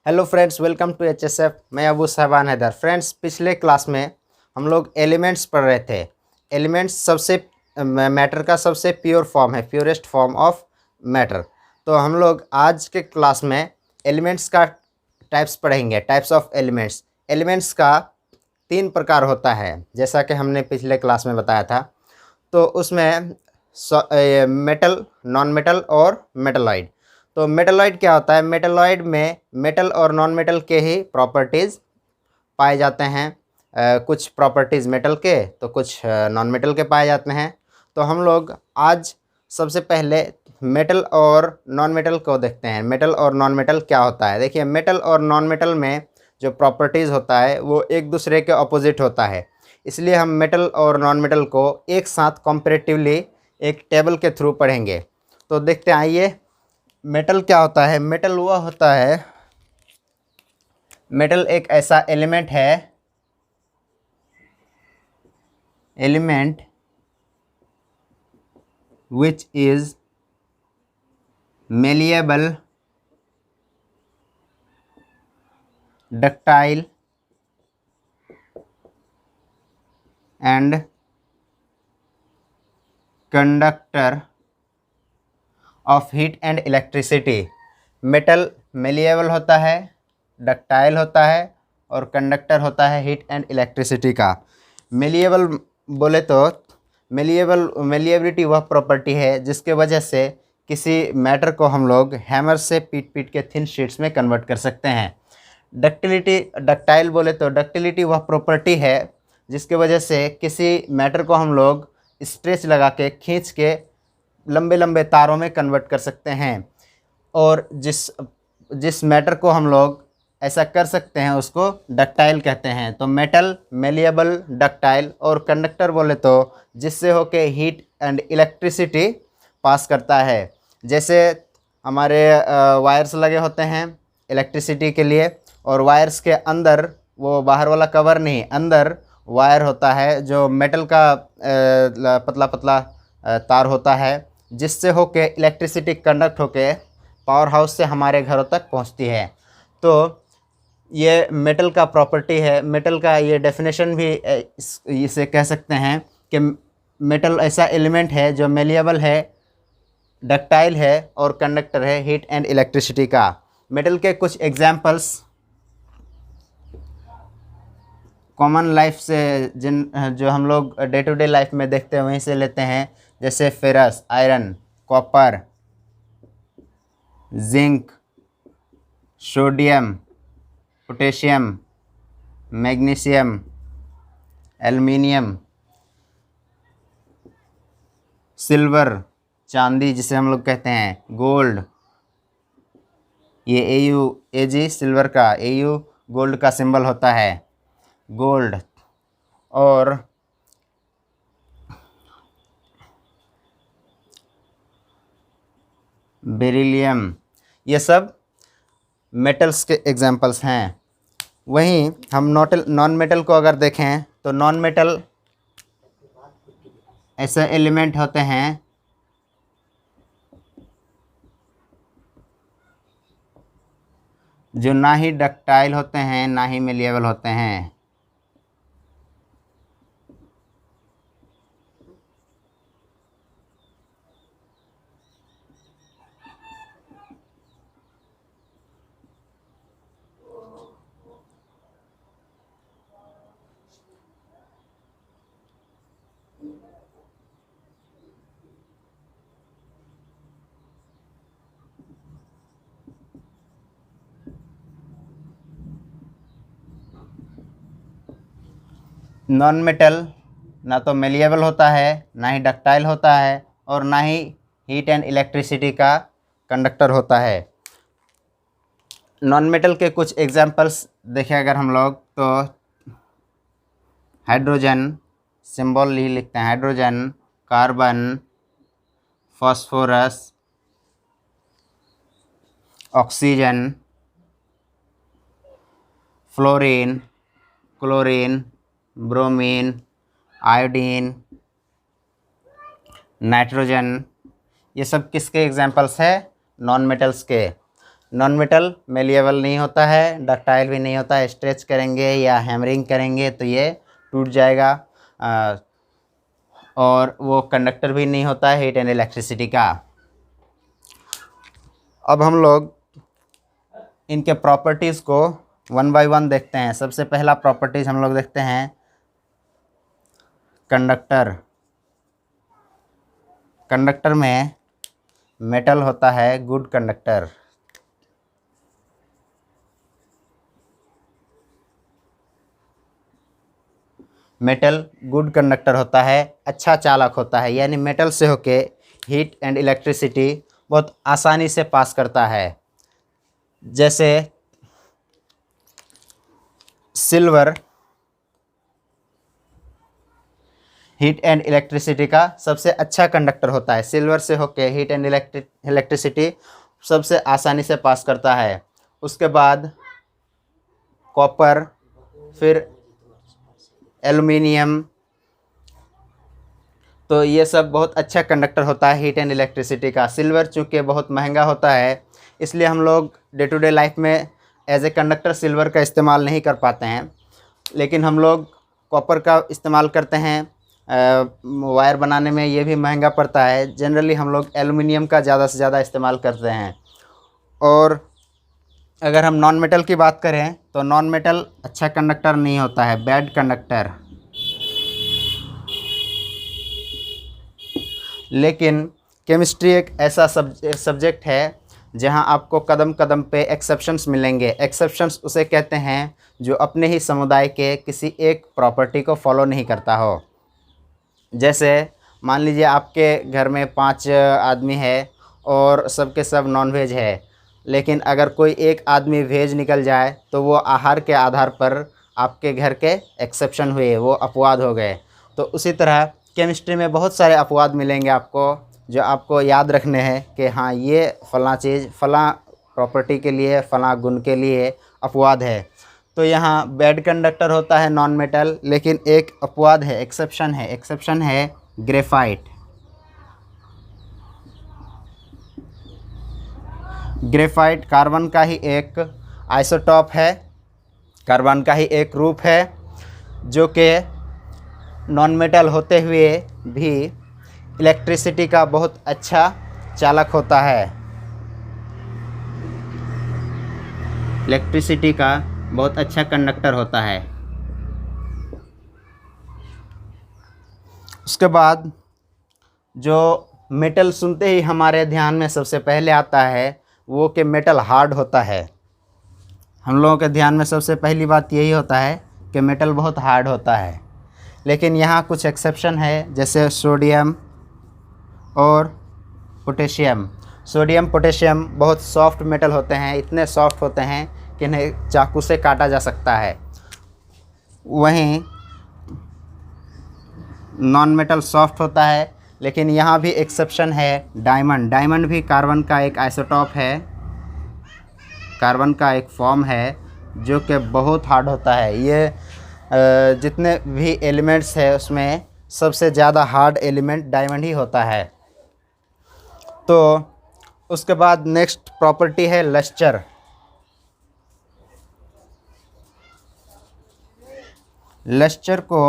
Hello friends, welcome to HSF. मैं Abu Sahban Haider. Friends, पिछले class में हम लोग एलिमेंट्स पढ़ रहे थे। एलिमेंट्स सबसे मैटर का सबसे प्योर फॉर्म है, प्योरेस्ट फॉर्म ऑफ मैटर। तो हम लोग आज के क्लास में एलिमेंट्स का टाइप्स पढ़ेंगे, टाइप्स ऑफ एलिमेंट्स। एलिमेंट्स का 3 प्रकार होता है, जैसा कि हमने पिछले क्लास में बताया था। तो उसमें मेटल, नॉन मेटल और मेटलॉइड। तो मेटलॉइड क्या होता है? मेटलॉइड में मेटल और नॉन मेटल के ही प्रॉपर्टीज़ पाए जाते हैं। कुछ प्रॉपर्टीज़ मेटल के तो कुछ नॉन मेटल के पाए जाते हैं। तो हम लोग आज सबसे पहले मेटल और नॉन मेटल को देखते हैं। मेटल और नॉन मेटल क्या होता है? देखिए, मेटल और नॉन मेटल में जो प्रॉपर्टीज़ होता है वो एक दूसरे के ऑपोजिट होता है। इसलिए हम मेटल और नॉन मेटल को एक साथ कंपैरेटिवली एक टेबल के थ्रू पढ़ेंगे। तो देखते हैं, आइए। मेटल क्या होता है? मेटल वह होता है, मेटल एक ऐसा एलिमेंट है, element which is malleable, ductile and conductor of heat and electricity। Metal malleable होता है, डक्टाइल होता है और कंडक्टर होता है हीट एंड इलेक्ट्रिसिटी का। मेलिएबल बोले तो मेलिएबिलिटी वह प्रॉपर्टी है जिसके वजह से किसी मैटर को हम लोग हैमर से पीट पीट के थिन शीट्स में कन्वर्ट कर सकते हैं। डक्टाइल बोले तो डक्टिलिटी वह प्रॉपर्टी है जिसके वजह से किसी मैटर को हम लोग स्ट्रेच लगा के खींच के लंबे लंबे तारों में कन्वर्ट कर सकते हैं। और जिस मैटर को हम लोग ऐसा कर सकते हैं उसको डक्टाइल कहते हैं। तो मेटल मेलिएबल, डक्टाइल और कंडक्टर बोले तो जिससे होके हीट एंड इलेक्ट्रिसिटी पास करता है। जैसे हमारे वायर्स लगे होते हैं इलेक्ट्रिसिटी के लिए, और वायर्स के अंदर वो बाहर वाला कवर नहीं, अंदर वायर होता है जो मेटल का पतला पतला तार होता है, जिससे होके इलेक्ट्रिसिटी कंडक्ट होके पावर हाउस से हमारे घरों तक पहुंचती है। तो ये मेटल का प्रॉपर्टी है। मेटल का ये डेफिनेशन भी इसे कह सकते हैं कि मेटल ऐसा एलिमेंट है जो मेलिएबल है, डक्टाइल है और कंडक्टर है हीट एंड इलेक्ट्रिसिटी का। मेटल के कुछ एग्जाम्पल्स कॉमन लाइफ से जो हम लोग डे टू डे लाइफ में देखते हैं वहीं से लेते हैं, जैसे ferrous, iron, copper, zinc, sodium, potassium, magnesium, aluminium, silver, चांदी जिसे हम लोग कहते हैं, गोल्ड, ये AU सिल्वर का, AU गोल्ड का सिंबल होता है, गोल्ड, और बेरिलियम। ये सब मेटल्स के एग्जाम्पल्स हैं। वहीं हम नॉन मेटल को अगर देखें तो नॉन मेटल ऐसे एलिमेंट होते हैं जो ना ही डक्टाइल होते हैं ना ही मेलिएबल होते हैं। नॉन मेटल ना तो मेलिएबल होता है, ना ही डक्टाइल होता है और ना ही हीट एंड इलेक्ट्रिसिटी का कंडक्टर होता है। नॉन मेटल के कुछ एग्जाम्पल्स देखें अगर हम लोग तो हाइड्रोजन, सिंबल ही लिखते हैं hydrogen, carbon, phosphorus, oxygen, fluorine, chlorine, bromine, iodine, nitrogen. ये सब किसके एग्जाम्पल्स है? नॉन मेटल्स के। नॉन मेटल मेलिएबल नहीं होता है, डक्टाइल भी नहीं होता है। स्ट्रेच करेंगे या हैमरिंग करेंगे तो ये टूट जाएगा। और वो कंडक्टर भी नहीं होता है हीट एंड इलेक्ट्रिसिटी का। अब हम लोग इनके प्रॉपर्टीज़ को वन बाय वन देखते हैं। सबसे पहला प्रॉपर्टीज़ हम लोग देखते हैं कंडक्टर। कंडक्टर में मेटल होता है good conductor. Metal good conductor होता है, अच्छा चालक होता है, यानी मेटल से होके हीट एंड इलेक्ट्रिसिटी बहुत आसानी से पास करता है। जैसे सिल्वर हीट एंड इलेक्ट्रिसिटी का सबसे अच्छा कंडक्टर होता है। सिल्वर से होके हीट एंड इलेक्ट्रिसिटी सबसे आसानी से पास करता है। उसके बाद कॉपर, फिर एल्युमिनियम, तो ये सब बहुत अच्छा कंडक्टर होता है हीट एंड इलेक्ट्रिसिटी का। सिल्वर चूँकि बहुत महंगा होता है, इसलिए हम लोग डे टू डे लाइफ में एज ए कंडक्टर सिल्वर का इस्तेमाल नहीं कर पाते हैं, लेकिन हम लोग कॉपर का इस्तेमाल करते हैं। वायर बनाने में ये भी महंगा पड़ता है। जनरली हम लोग एल्युमिनियम का ज़्यादा से ज़्यादा इस्तेमाल करते हैं। और अगर हम नॉन मेटल की बात करें तो नॉन मेटल अच्छा कंडक्टर नहीं होता है, बैड कंडक्टर। लेकिन केमिस्ट्री एक ऐसा सब्जेक्ट है जहां आपको कदम कदम पे एक्सेप्शंस मिलेंगे। एक्सेप्शंस उसे कहते हैं जो अपने ही समुदाय के किसी एक प्रॉपर्टी को फॉलो नहीं करता हो। जैसे मान लीजिए आपके घर में 5 आदमी है और सबके सब नॉन वेज है, लेकिन अगर कोई एक आदमी वेज निकल जाए तो वो आहार के आधार पर आपके घर के एक्सेप्शन हुए, वो अपवाद हो गए। तो उसी तरह केमिस्ट्री में बहुत सारे अपवाद मिलेंगे आपको, जो आपको याद रखने हैं कि हाँ ये फ़लाँ चीज़ फ़लाँ प्रॉपर्टी के लिए, फ़लाँ गुण के लिए अपवाद है। तो यहाँ बैड कंडक्टर होता है नॉन मेटल, लेकिन एक अपवाद है, एक्सेप्शन है। एक्सेप्शन है ग्रेफाइट। ग्रेफाइट कार्बन का ही एक आइसोटॉप है, कार्बन का ही एक रूप है, जो कि नॉन मेटल होते हुए भी इलेक्ट्रिसिटी का बहुत अच्छा चालक होता है। इलेक्ट्रिसिटी का बहुत अच्छा कंडक्टर होता है। उसके बाद जो मेटल सुनते ही हमारे ध्यान में सबसे पहले आता है वो कि मेटल हार्ड होता है। हम लोगों के ध्यान में सबसे पहली बात यही होता है कि मेटल बहुत हार्ड होता है। लेकिन यहाँ कुछ एक्सेप्शन है, जैसे सोडियम और पोटेशियम। सोडियम पोटेशियम बहुत सॉफ्ट मेटल होते हैं, इतने सॉफ्ट होते हैं कि इन्हें चाकू से काटा जा सकता है। वहीं नॉन मेटल सॉफ्ट होता है, लेकिन यहाँ भी एक्सेप्शन है डायमंड। डायमंड भी कार्बन का एक आइसोटॉप है, कार्बन का एक फॉर्म है, जो कि बहुत हार्ड होता है। ये जितने भी एलिमेंट्स है उसमें सबसे ज़्यादा हार्ड एलिमेंट डायमंड ही होता है। तो उसके बाद नेक्स्ट प्रॉपर्टी है लस्टर। लस्टर को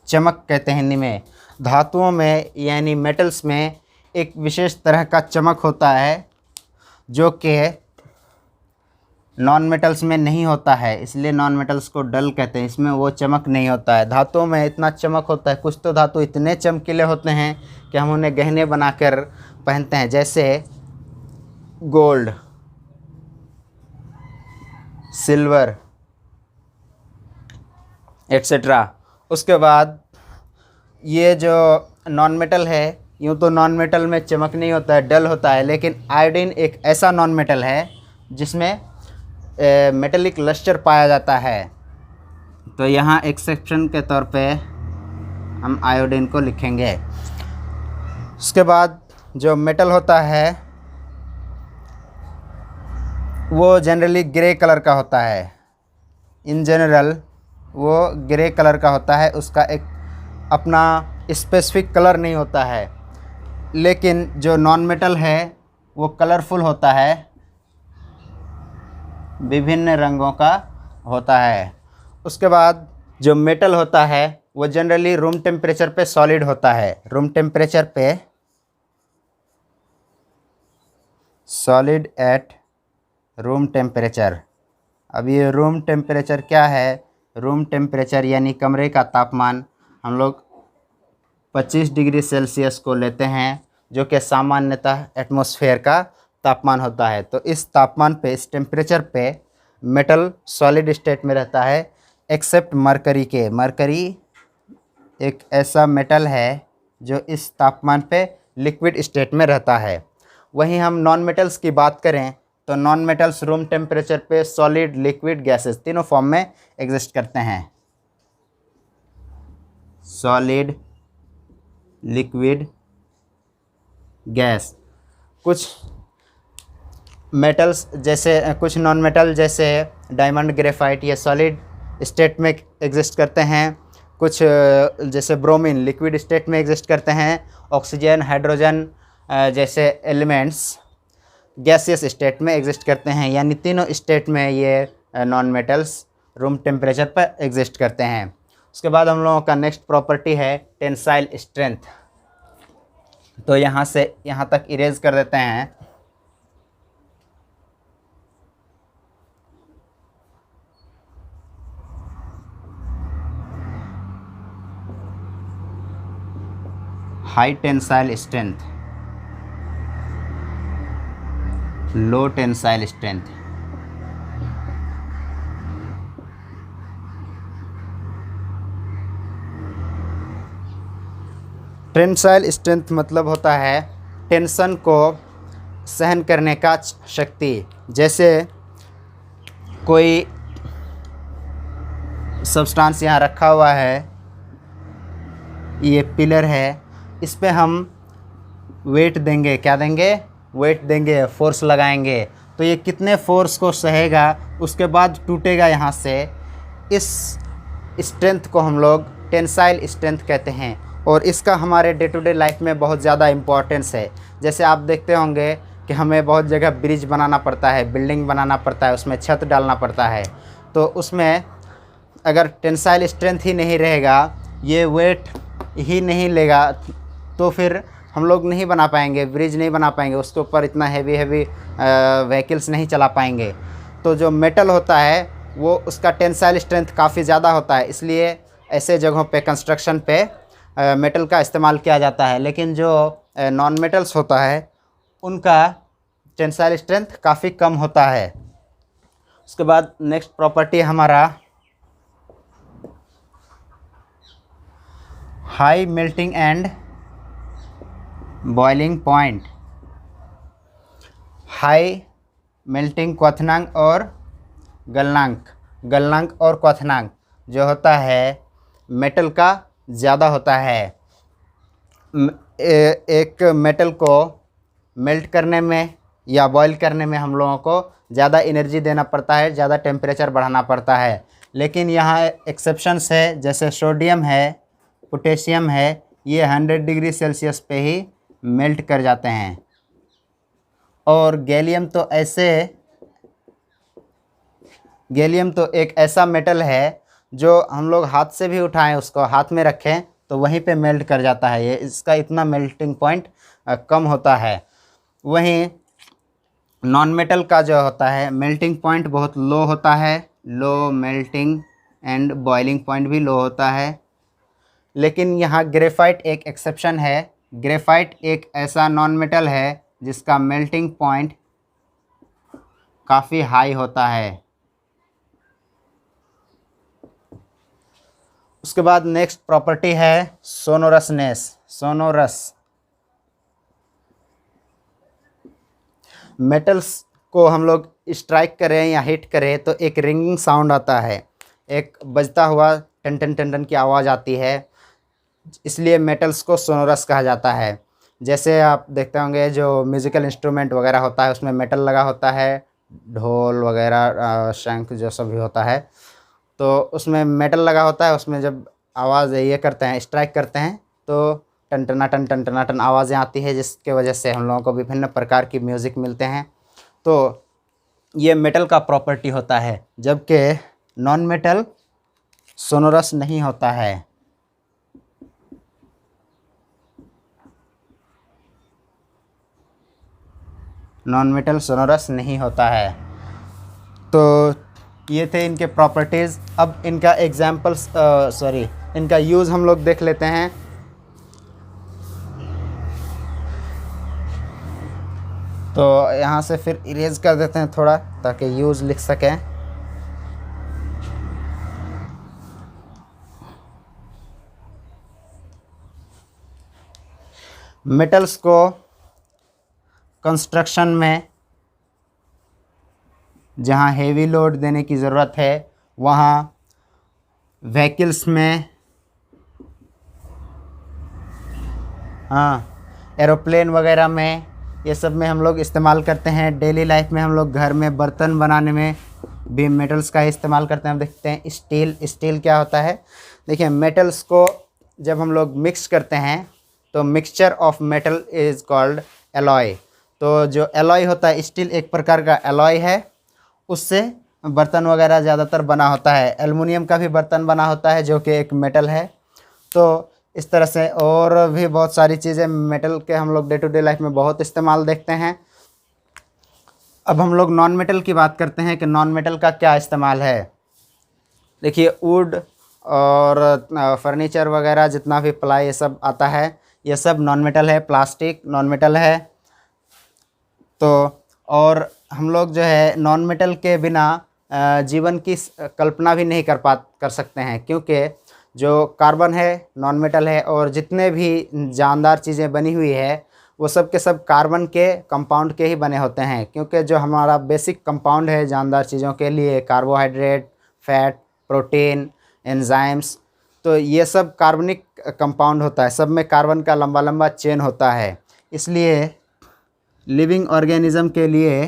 चमक कहते हैं हिंदी में। धातुओं में यानी मेटल्स में एक विशेष तरह का चमक होता है जो कि नॉन मेटल्स में नहीं होता है, इसलिए नॉन मेटल्स को डल कहते हैं। इसमें वो चमक नहीं होता है। धातुओं में इतना चमक होता है। कुछ तो धातु इतने चमकीले होते हैं कि हम उन्हें गहने बनाकर पहनते हैं, जैसे गोल्ड, सिल्वर एट्सेट्रा। उसके बाद ये जो नॉन मेटल है, यूँ तो नॉन मेटल में चमक नहीं होता है, डल होता है, लेकिन आयोडीन एक ऐसा नॉन मेटल है जिसमें मेटेलिक लस्टर पाया जाता है। तो यहाँ एक्सेप्शन के तौर पे हम आयोडीन को लिखेंगे। उसके बाद जो मेटल होता है वो जनरली ग्रे कलर का होता है। इन जनरल वो ग्रे कलर का होता है, उसका एक अपना स्पेसिफिक कलर नहीं होता है। लेकिन जो नॉन मेटल है वो कलरफुल होता है, विभिन्न रंगों का होता है। उसके बाद जो मेटल होता है वो जनरली रूम टेम्परेचर पे सॉलिड होता है, रूम टेम्परेचर पे सॉलिड एट रूम टेम्परेचर। अब ये रूम टेम्परेचर क्या है? रूम टेम्परेचर यानी कमरे का तापमान हम लोग 25 डिग्री सेल्सियस को लेते हैं, जो कि सामान्यतः एटमॉस्फेयर का तापमान होता है। तो इस तापमान पे, इस टेम्परेचर पे मेटल सॉलिड स्टेट में रहता है, एक्सेप्ट मरकरी के। मरकरी एक ऐसा मेटल है जो इस तापमान पे लिक्विड स्टेट में रहता है। वहीं हम नॉन मेटल्स की बात करें तो नॉन मेटल्स रूम टेम्परेचर पे सॉलिड, लिक्विड, गैसेस तीनों फॉर्म में एग्जिस्ट करते हैं। Solid, liquid, gas. कुछ मेटल्स जैसे, कुछ नॉन मेटल जैसे डायमंड, ग्रेफाइट, ये सॉलिड स्टेट में एग्जिस्ट करते हैं। कुछ जैसे ब्रोमीन लिक्विड स्टेट में एग्जिस्ट करते हैं। ऑक्सीजन, हाइड्रोजन जैसे एलिमेंट्स गैसियस स्टेट में एग्जिस्ट करते हैं। यानी तीनों स्टेट में ये नॉन मेटल्स रूम टेम्परेचर पर एग्जिस्ट करते हैं। उसके बाद हम लोगों का नेक्स्ट प्रॉपर्टी है टेंसाइल स्ट्रेंथ। तो यहाँ से यहाँ तक इरेज कर देते हैं। हाई टेंसाइल स्ट्रेंथ, लो टेंसाइल स्ट्रेंथ। टेंसाइल स्ट्रेंथ मतलब होता है टेंशन को सहन करने का शक्ति। जैसे कोई सब्सटेंस यहाँ रखा हुआ है, ये पिलर है, इस पे हम वेट देंगे, क्या देंगे? वेट देंगे, फोर्स लगाएंगे, तो ये कितने फोर्स को सहेगा, उसके बाद टूटेगा यहाँ से। इस स्ट्रेंथ को हम लोग टेंसाइल स्ट्रेंथ कहते हैं और इसका हमारे डे टू डे लाइफ में बहुत ज़्यादा इम्पोर्टेंस है। जैसे आप देखते होंगे कि हमें बहुत जगह ब्रिज बनाना पड़ता है, बिल्डिंग बनाना पड़ता है, उसमें छत डालना पड़ता है। तो उसमें अगर टेंसाइल स्ट्रेंथ ही नहीं रहेगा, ये वेट ही नहीं लेगा, तो फिर हम लोग नहीं बना पाएंगे, ब्रिज नहीं बना पाएंगे, उसके ऊपर इतना हैवी व्हीकल्स नहीं चला पाएंगे। तो जो मेटल होता है वो उसका टेंसाइल स्ट्रेंथ काफ़ी ज़्यादा होता है, इसलिए ऐसे जगहों पे, कंस्ट्रक्शन पे मेटल का इस्तेमाल किया जाता है। लेकिन जो नॉन मेटल्स होता है उनका टेंसाइल स्ट्रेंथ काफ़ी कम होता है। उसके बाद नेक्स्ट प्रॉपर्टी हमारा high melting and boiling point. High melting क्वथनांक और गलनांक और क्वथनांक जो होता है मेटल का ज़्यादा होता है। एक मेटल को मेल्ट करने में या बॉईल करने में हम लोगों को ज़्यादा एनर्जी देना पड़ता है, ज़्यादा टेम्परेचर बढ़ाना पड़ता है। लेकिन यहाँ एक्सेप्शंस है, जैसे सोडियम है, पोटेशियम है, ये 100 डिग्री सेल्सियस पे ही मेल्ट कर जाते हैं। और गैलियम तो एक ऐसा मेटल है जो हम लोग हाथ से भी उठाएं, उसको हाथ में रखें तो वहीं पे मेल्ट कर जाता है। ये इसका इतना मेल्टिंग पॉइंट कम होता है। वहीं नॉन मेटल का जो होता है मेल्टिंग पॉइंट बहुत लो होता है, low melting and boiling point भी लो होता है। लेकिन यहाँ ग्रेफाइट एक एक्सेप्शन है। ग्रेफाइट एक ऐसा नॉन मेटल है जिसका मेल्टिंग पॉइंट काफ़ी हाई होता है। उसके बाद नेक्स्ट प्रॉपर्टी है सोनोरसनेस। सोनोरस, मेटल्स को हम लोग स्ट्राइक करें या हिट करें तो एक रिंगिंग साउंड आता है, एक बजता हुआ टन टन टन टन की आवाज़ आती है, इसलिए मेटल्स को सोनोरस कहा जाता है। जैसे आप देखते होंगे जो म्यूज़िकल इंस्ट्रूमेंट वगैरह होता है उसमें मेटल लगा होता है, ढोल वगैरह, शंख जो सब भी होता है, तो उसमें मेटल लगा होता है। उसमें जब आवाज़ ये करते हैं, स्ट्राइक करते हैं, तो टन टना टन आवाज़ें आती है, जिसके वजह से हम लोगों को विभिन्न प्रकार की म्यूज़िक मिलते हैं। तो ये मेटल का प्रॉपर्टी होता है, जबकि नॉन मेटल सोनोरस नहीं होता है। नॉन मेटल सोनोरस नहीं होता है। तो ये थे इनके प्रॉपर्टीज़। अब इनका इनका यूज़ हम लोग देख लेते हैं। तो यहाँ से फिर इरेज कर देते हैं थोड़ा, ताकि यूज़ लिख सकें। मेटल्स को कंस्ट्रक्शन में जहाँ हेवी लोड देने की ज़रूरत है, वहाँ व्हीकल्स में, एरोप्लेन वगैरह में, ये सब में हम लोग इस्तेमाल करते हैं। डेली लाइफ में हम लोग घर में बर्तन बनाने में भी मेटल्स का इस्तेमाल करते हैं। हम देखते हैं स्टील क्या होता है। देखिए, मेटल्स को जब हम लोग मिक्स करते हैं तो mixture of metal is called alloy. तो जो एलॉय होता है, स्टील एक प्रकार का एलॉय है, उससे बर्तन वगैरह ज़्यादातर बना होता है। एल्युमिनियम का भी बर्तन बना होता है, जो कि एक मेटल है। तो इस तरह से और भी बहुत सारी चीज़ें मेटल के हम लोग डे टू डे लाइफ में बहुत इस्तेमाल देखते हैं। अब हम लोग नॉन मेटल की बात करते हैं कि नॉन मेटल का क्या इस्तेमाल है। देखिए, वुड और फर्नीचर वगैरह, जितना भी प्लाई ये सब आता है, ये सब नॉन मेटल है। प्लास्टिक नॉन मेटल है। तो और हम लोग जो है नॉन मेटल के बिना जीवन की कल्पना भी नहीं कर सकते हैं, क्योंकि जो कार्बन है नॉन मेटल है, और जितने भी जानदार चीज़ें बनी हुई है वो सब के सब कार्बन के कंपाउंड के ही बने होते हैं। क्योंकि जो हमारा बेसिक कंपाउंड है जानदार चीज़ों के लिए, कार्बोहाइड्रेट, फैट, प्रोटीन, एंजाइम्स, तो ये सब कार्बनिक कंपाउंड होता है। सब में कार्बन का लंबा लंबा चेन होता है। इसलिए लिविंग ऑर्गेनिज्म के लिए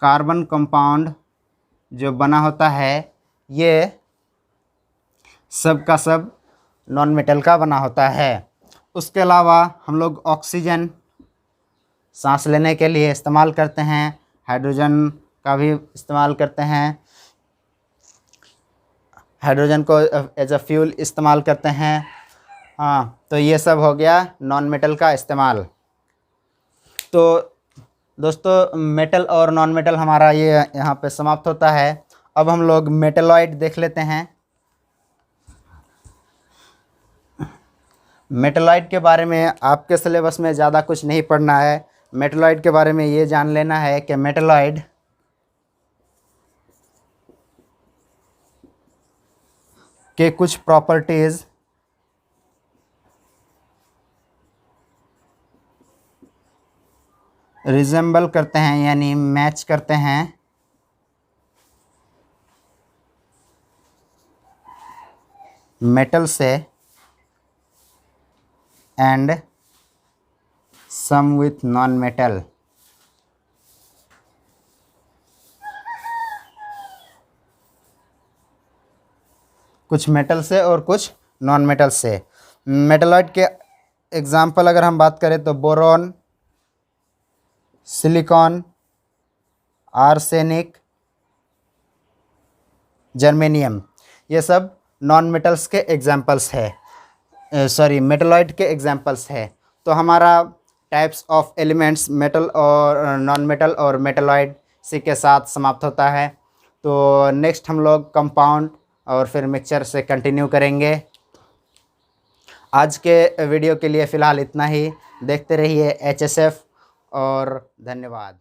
कार्बन कंपाउंड जो बना होता है, ये सब का सब नॉन मेटल का बना होता है। उसके अलावा हम लोग ऑक्सीजन सांस लेने के लिए इस्तेमाल करते हैं। हाइड्रोजन का भी इस्तेमाल करते हैं। हाइड्रोजन को एज अ फ्यूल इस्तेमाल करते हैं। तो ये सब हो गया नॉन मेटल का इस्तेमाल। तो दोस्तों, मेटल और नॉन मेटल हमारा ये यहाँ पे समाप्त होता है। अब हम लोग मेटलॉइड देख लेते हैं। मेटलॉइड के बारे में आपके सिलेबस में ज़्यादा कुछ नहीं पढ़ना है। मेटलॉइड के बारे में ये जान लेना है कि मेटलॉइड के कुछ प्रॉपर्टीज़ रिजेंबल करते हैं, यानी मैच करते हैं मेटल से, and some with non metal. कुछ मेटल से और कुछ नॉन मेटल से। मेटलॉइड के एग्जाम्पल अगर हम बात करें तो बोरॉन, सिलिकॉन, आर्सेनिक, जर्मेनियम, ये सब नॉन मेटल्स के एग्जाम्पल्स है। मेटलॉइड के एग्जाम्पल्स है। तो हमारा टाइप्स ऑफ एलिमेंट्स मेटल और नॉन मेटल और मेटलॉइड इसी के साथ समाप्त होता है। तो नेक्स्ट हम लोग कंपाउंड और फिर मिक्सचर से कंटिन्यू करेंगे। आज के वीडियो के लिए फ़िलहाल इतना ही। देखते रहिए HSF, और धन्यवाद।